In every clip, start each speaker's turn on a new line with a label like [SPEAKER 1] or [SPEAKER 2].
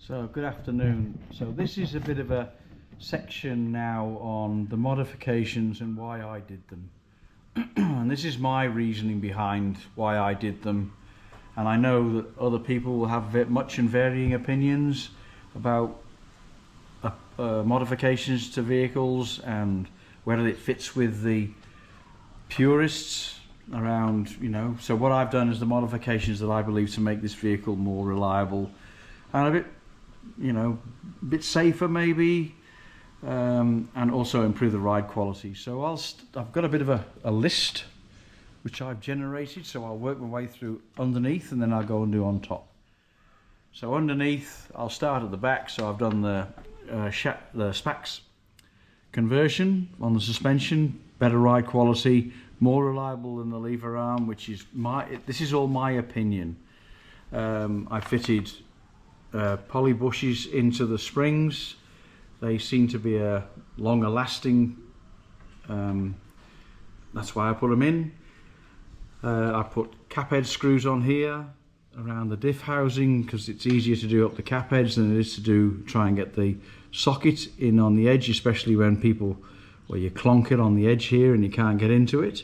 [SPEAKER 1] So good afternoon. So this is a bit of a section now on the modifications and why I did them. And this is my reasoning behind why I did them. And I know that other people will have much and varying opinions about modifications to vehicles and whether it fits with the purists around, you know. So what I've done is the modifications that I believe to make this vehicle more reliable and a bit, you know, a bit safer maybe, and also improve the ride quality. So I've got a bit of a list which I've generated, so I'll work my way through underneath and then I'll go and do on top. So underneath, I'll start at the back. So I've done the SPAX conversion on the suspension, better ride quality, more reliable than the lever arm, which is this is all my opinion. I fitted poly bushes into the springs. They seem to be a longer lasting, that's why I put them in. I put cap head screws on here around the diff housing because it's easier to do up the cap heads than it is to try and get the socket in on the edge, especially when you clonk it on the edge here and you can't get into it.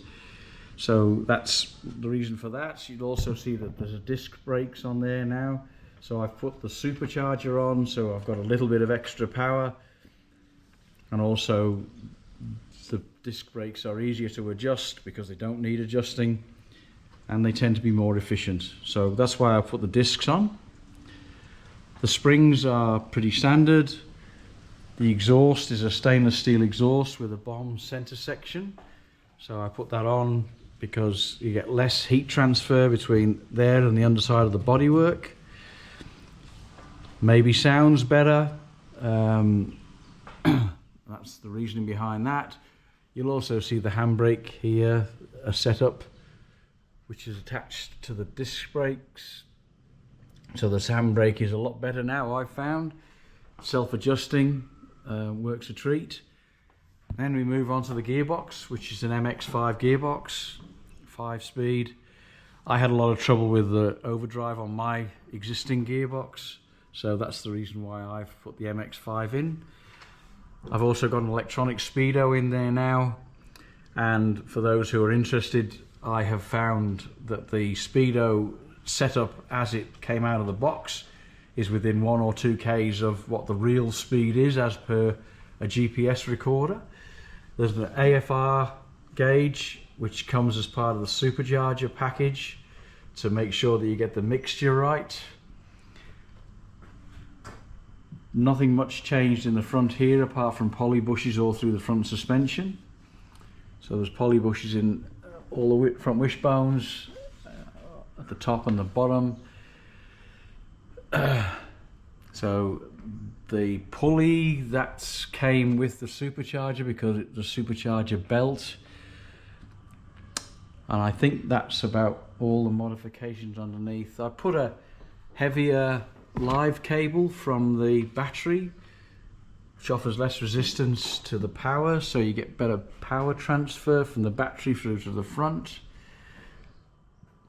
[SPEAKER 1] So that's the reason for that. You'll also see that there's a disc brakes on there now. So I've put the Supercharger on, so I've got a little bit of extra power, and also the disc brakes are easier to adjust because they don't need adjusting and they tend to be more efficient. So that's why I put the discs on. The springs are pretty standard. The exhaust is a stainless steel exhaust with a bomb center section. So I put that on because you get less heat transfer between there and the underside of the bodywork. Maybe sounds better. That's the reasoning behind that. You'll also see the handbrake here, a setup which is attached to the disc brakes. So the handbrake is a lot better now, I've found. Self-adjusting, works a treat. Then we move on to the gearbox, which is an MX5 gearbox, 5-speed. I had a lot of trouble with the overdrive on my existing gearbox, so that's the reason why I've put the MX5 in. I've also got an electronic speedo in there now, and for those who are interested, I have found that the speedo setup as it came out of the box is within 1 or 2 Ks of what the real speed is as per a GPS recorder. There's an AFR gauge which comes as part of the Supercharger package to make sure that you get the mixture right. Nothing much changed in the front here apart from poly bushes all through the front suspension. So there's poly bushes in all the front wishbones, at the top and the bottom. So the pulley that came with the Supercharger because it's the Supercharger belt, and I think that's about all the modifications underneath. I put a heavier live cable from the battery which offers less resistance to the power, so you get better power transfer from the battery through to the front.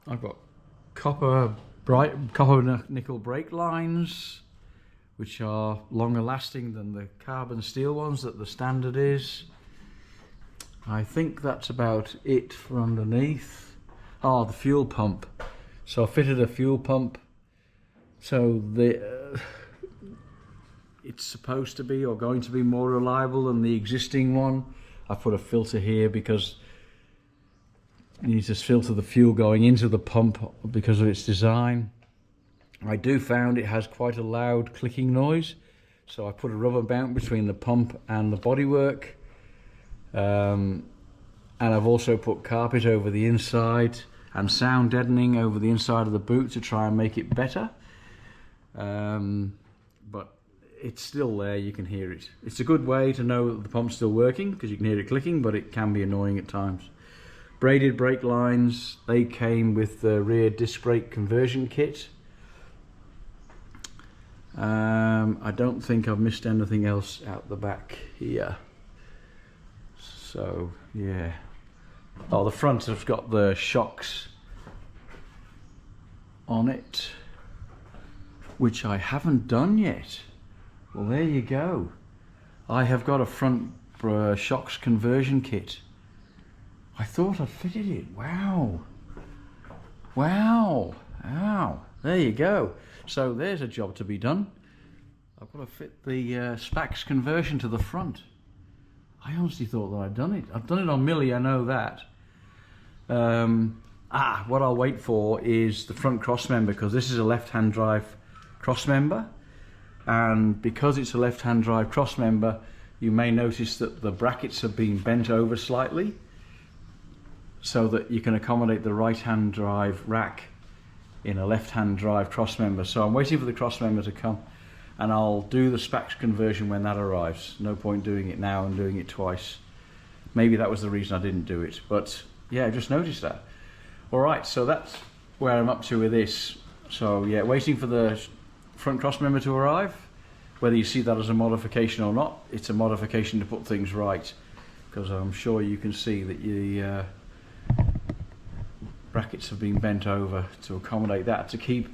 [SPEAKER 1] I've got copper nickel brake lines which are longer lasting than the carbon steel ones that the standard is. I think that's about it for underneath. Oh, the fuel pump. So I fitted a fuel pump. So it's supposed to be or going to be more reliable than the existing one. I put a filter here because you need to filter the fuel going into the pump because of its design. I do found it has quite a loud clicking noise, so I put a rubber mount between the pump and the bodywork, and I've also put carpet over the inside and sound deadening over the inside of the boot to try and make it better. But it's still there, you can hear it. It's a good way to know that the pump's still working because you can hear it clicking, but it can be annoying at times. Braided brake lines, they came with the rear disc brake conversion kit. I don't think I've missed anything else out the back here. So yeah. Oh, the front has got the shocks on it. which I haven't done yet. Well, there you go. I have got a front shocks conversion kit. I thought I'd fitted it. Wow. Wow. Wow. There you go. So there's a job to be done. I've got to fit the SPAX conversion to the front. I honestly thought that I'd done it. I've done it on Millie, I know that. What I'll wait for is the front cross member, because this is a left-hand drive cross member. And because it's a left-hand drive cross member, you may notice that the brackets have been bent over slightly so that you can accommodate the right-hand drive rack in a left-hand drive cross member. So I'm waiting for the cross member to come, and I'll do the SPAX conversion when that arrives. No point doing it now and doing it twice. Maybe that was the reason I didn't do it, but yeah, I just noticed that. All right, so that's where I'm up to with this. So yeah, waiting for the front cross member to arrive. Whether you see that as a modification or not, it's a modification to put things right, because I'm sure you can see that the brackets have been bent over to accommodate that, to keep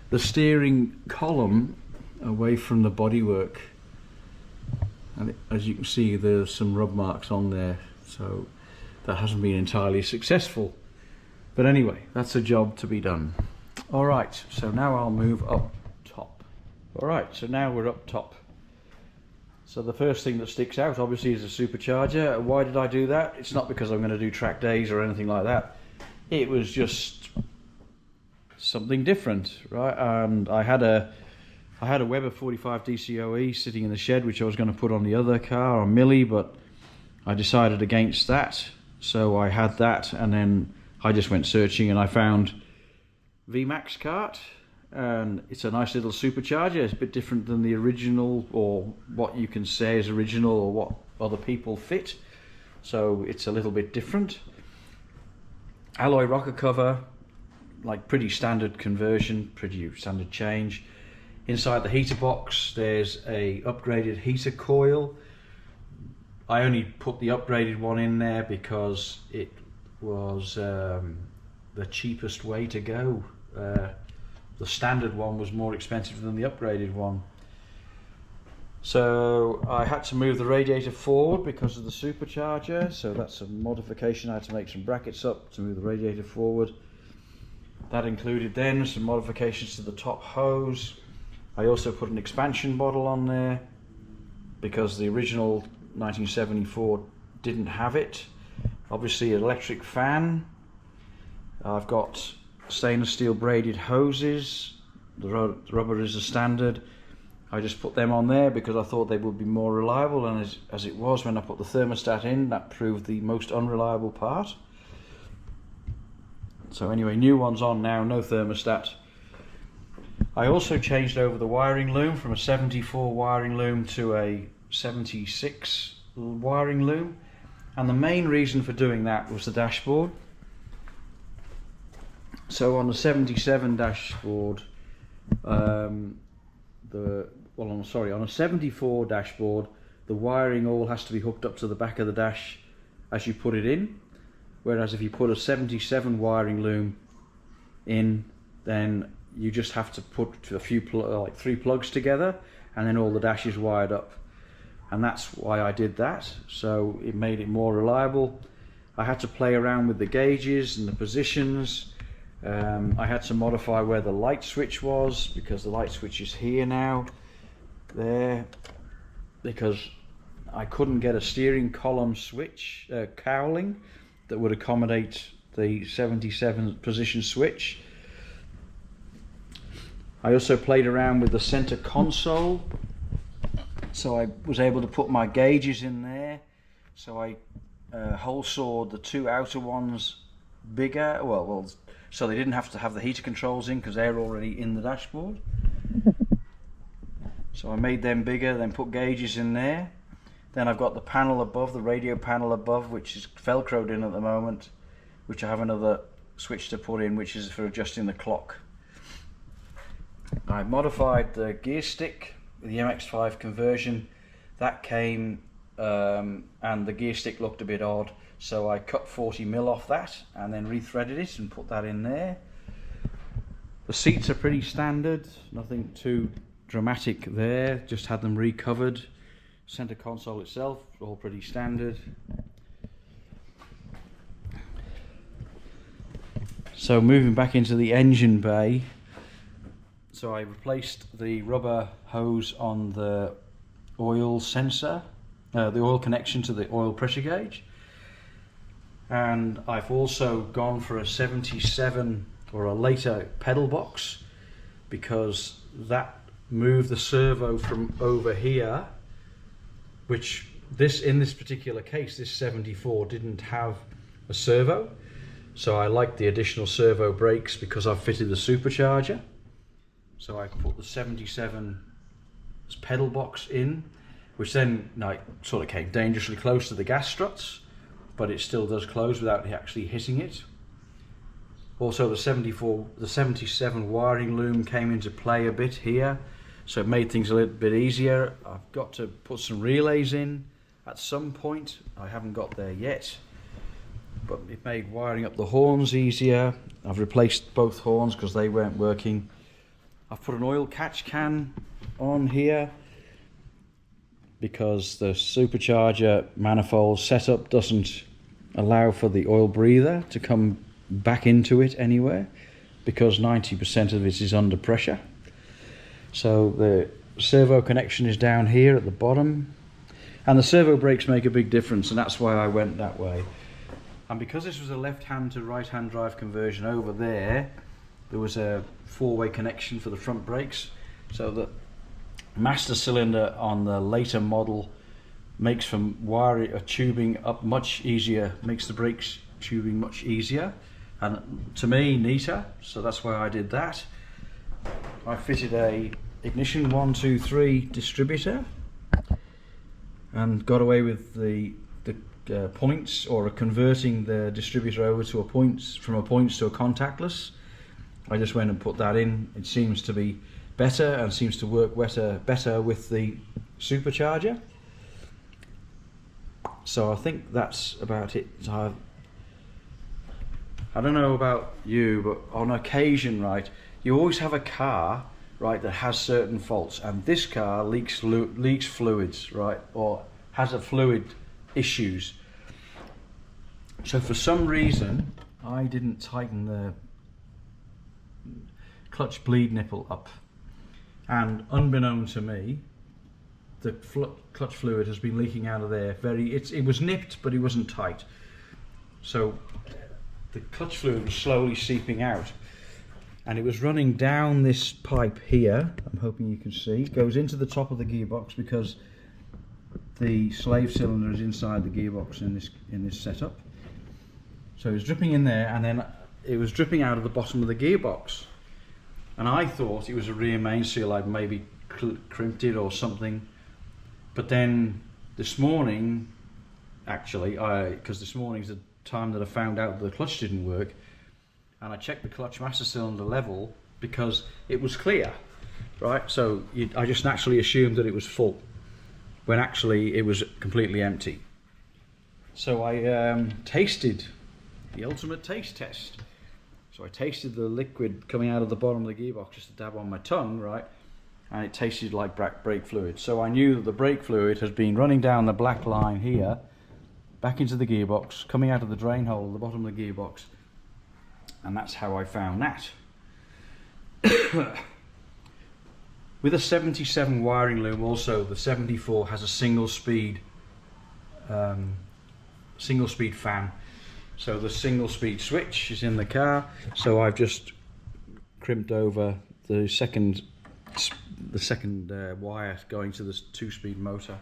[SPEAKER 1] the steering column away from the bodywork. And as you can see, there's some rub marks on there, so that hasn't been entirely successful. But anyway, that's a job to be done. All right, so now I'll move up top. All right, so now we're up top. So the first thing that sticks out obviously is the supercharger. Why did I do that? It's not because I'm going to do track days or anything like that. It was just something different, right? And I had a Weber 45 DCOE sitting in the shed, which I was going to put on the other car, on Millie, but I decided against that. So I had that, and then I just went searching and I found VMAX cart, and it's a nice little supercharger. It's a bit different than the original, or what you can say is original, or what other people fit. So it's a little bit different. Alloy rocker cover, like pretty standard conversion, pretty standard change. Inside the heater box there's a upgraded heater coil. I only put the upgraded one in there because it was the cheapest way to go. The standard one was more expensive than the upgraded one. So I had to move the radiator forward because of the supercharger, so that's a modification. I had to make some brackets up to move the radiator forward. That included then some modifications to the top hose. I also put an expansion bottle on there because the original 1974 didn't have it. Obviously an electric fan. I've got stainless steel braided hoses. The rubber is a standard. I just put them on there because I thought they would be more reliable, and as it was, when I put the thermostat in, that proved the most unreliable part. So anyway, new one's on now, no thermostat. I also changed over the wiring loom from a 74 wiring loom to a 76 wiring loom, and the main reason for doing that was the dashboard. So on the 77 dashboard, on a 74 dashboard, the wiring all has to be hooked up to the back of the dash as you put it in, whereas if you put a 77 wiring loom in, then you just have to put a few like 3 plugs together, and then all the dash is wired up. And that's why I did that, so it made it more reliable. I had to play around with the gauges and the positions. I had to modify where the light switch was, because the light switch is here now, there, because I couldn't get a steering column switch cowling that would accommodate the 77 position switch. I also played around with the center console, so I was able to put my gauges in there. So I hole sawed the 2 outer ones bigger, so they didn't have to have the heater controls in because they're already in the dashboard. So I made them bigger, then put gauges in there. Then I've got the panel above, the radio panel above, which is velcroed in at the moment, which I have another switch to put in, which is for adjusting the clock. I modified the gear stick with the MX5 conversion. That came and the gear stick looked a bit odd, so I cut 40mm off that and then rethreaded it and put that in there. The seats are pretty standard, nothing too dramatic there, just had them recovered. Center console itself, all pretty standard. So moving back into the engine bay, so I replaced the rubber hose on the oil sensor, the oil connection to the oil pressure gauge, and I've also gone for a 77 or a later pedal box, because that moved the servo from over here, which in this particular case, this 74 didn't have a servo. So I like the additional servo brakes because I've fitted the supercharger. So I put the 77 pedal box in, which then sort of came dangerously close to the gas struts, but it still does close without actually hitting it. Also the 77 wiring loom came into play a bit here, so it made things a little bit easier. I've got to put some relays in at some point. I haven't got there yet, but it made wiring up the horns easier. I've replaced both horns because they weren't working. I've put an oil catch can on here because the supercharger manifold setup doesn't allow for the oil breather to come back into it anywhere, because 90% of it is under pressure. So the servo connection is down here at the bottom, and the servo brakes make a big difference, and that's why I went that way. And because this was a left-hand to right-hand drive conversion over there, there was a four-way connection for the front brakes. So the master cylinder on the later model makes from wiring a tubing up much easier, makes the brakes tubing much easier, and to me neater. So that's why I did that. I fitted a ignition 1, 2, 3 distributor and got away with the points, or converting the distributor over to from a points to a contactless. I just went and put that in. It seems to be better and seems to work better with the supercharger. So I think that's about it. I don't know about you, but on occasion, right, you always have a car, right, that has certain faults, and this car leaks fluids, right, or has a fluid issues. So for some reason I didn't tighten the clutch bleed nipple up, and unbeknown to me, the clutch fluid has been leaking out of there. It was nipped, but it wasn't tight, so the clutch fluid was slowly seeping out, and it was running down this pipe here. I'm hoping you can see. It goes into the top of the gearbox because the slave cylinder is inside the gearbox in this setup. So it was dripping in there, and then it was dripping out of the bottom of the gearbox. And I thought it was a rear main seal. I'd maybe crimped it or something. But then this morning, actually, because this morning's the time that I found out that the clutch didn't work, and I checked the clutch master cylinder level because it was clear, right? So I just naturally assumed that it was full, when actually it was completely empty. So I tasted the ultimate taste test. So I tasted the liquid coming out of the bottom of the gearbox, just a dab on my tongue, right? And it tasted like brake fluid. So I knew that the brake fluid has been running down the black line here, back into the gearbox, coming out of the drain hole at the bottom of the gearbox. And that's how I found that. With a 77 wiring loom, also the 74 has a single speed fan. So the single speed switch is in the car. So I've just crimped over the second wire going to this 2-speed motor.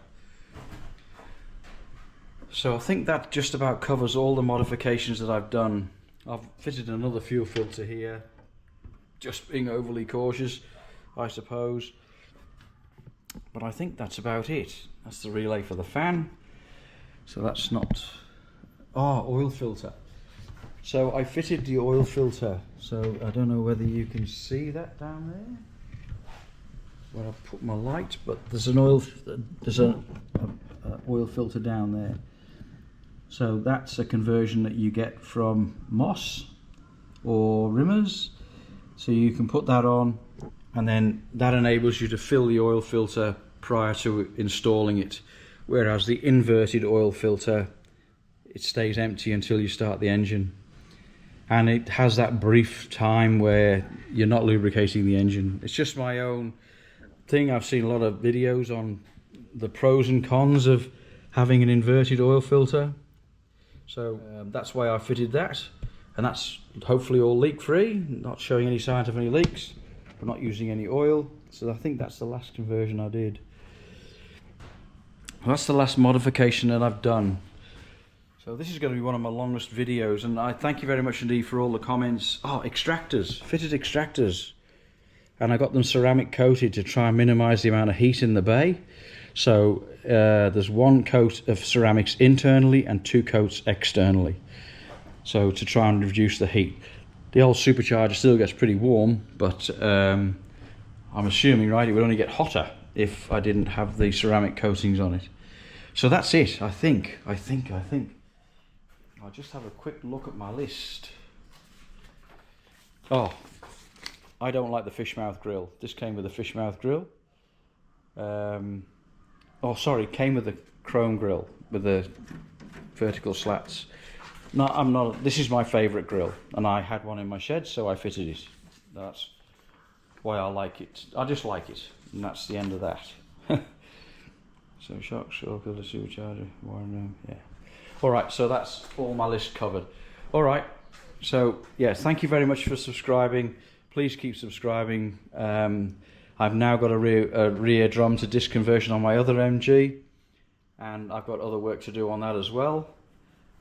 [SPEAKER 1] So I think that just about covers all the modifications that I've done. I've fitted another fuel filter here, just being overly cautious, I suppose. But I think that's about it. That's the relay for the fan. So that's not... oil filter. So I fitted the oil filter. So I don't know whether you can see that down there where I've put my light, but there's an oil filter down there. So that's a conversion that you get from Moss or Rimmers, So you can put that on, and then that enables you to fill the oil filter prior to installing it, whereas the inverted oil filter, it stays empty until you start the engine, and it has that brief time where you're not lubricating the engine. It's just my own thing. I've seen a lot of videos on the pros and cons of having an inverted oil filter, so that's why I fitted that, and that's hopefully all leak free, not showing any signs of any leaks, but not using any oil. So I think that's the last conversion I did. Well, that's the last modification that I've done. So this is going to be one of my longest videos, and I thank you very much indeed for all the comments. Oh, extractors, fitted extractors, and I got them ceramic coated to try and minimize the amount of heat in the bay. So there's one coat of ceramics internally and 2 coats externally, so to try and reduce the heat. The old Supercharger still gets pretty warm, but I'm assuming, right, it would only get hotter if I didn't have the ceramic coatings on it. So that's it. I think I'll just have a quick look at my list. Oh, I don't like the fish mouth grill. This came with a fish mouth grill. Oh, sorry, it came with a chrome grill with the vertical slats. No, I'm not. This is my favourite grill, and I had one in my shed, so I fitted it. That's why I like it. I just like it, and that's the end of that. So shock, filter, supercharger, yeah. All right, so that's all my list covered. All right, so yeah, thank you very much for subscribing. Please keep subscribing. I've now got a rear drum to disc conversion on my other MG, and I've got other work to do on that as well.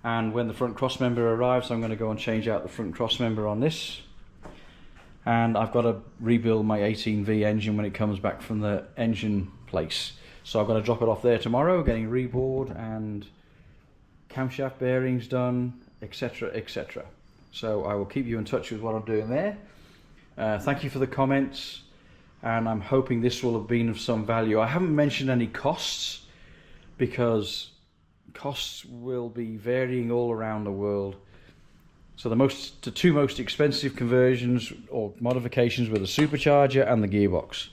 [SPEAKER 1] And when the front cross member arrives, I'm going to go and change out the front cross member on this. And I've got to rebuild my 18V engine when it comes back from the engine place. So I've got to drop it off there tomorrow, getting rebored and camshaft bearings done, etc, etc. So I will keep you in touch with what I'm doing there. Thank you for the comments, and I'm hoping this will have been of some value. I haven't mentioned any costs, because costs will be varying all around the world. So the 2 most expensive conversions or modifications were the Supercharger and the Gearbox.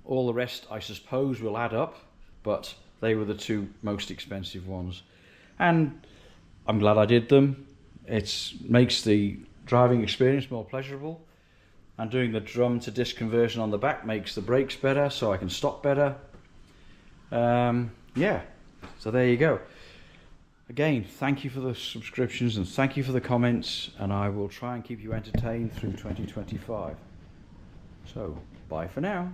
[SPEAKER 1] All the rest, I suppose, will add up, but they were the 2 most expensive ones. And I'm glad I did them. It makes the driving experience more pleasurable, and doing the drum to disc conversion on the back makes the brakes better, so I can stop better. Yeah, so there you go. Again, thank you for the subscriptions and thank you for the comments, and I will try and keep you entertained through 2025. So, bye for now.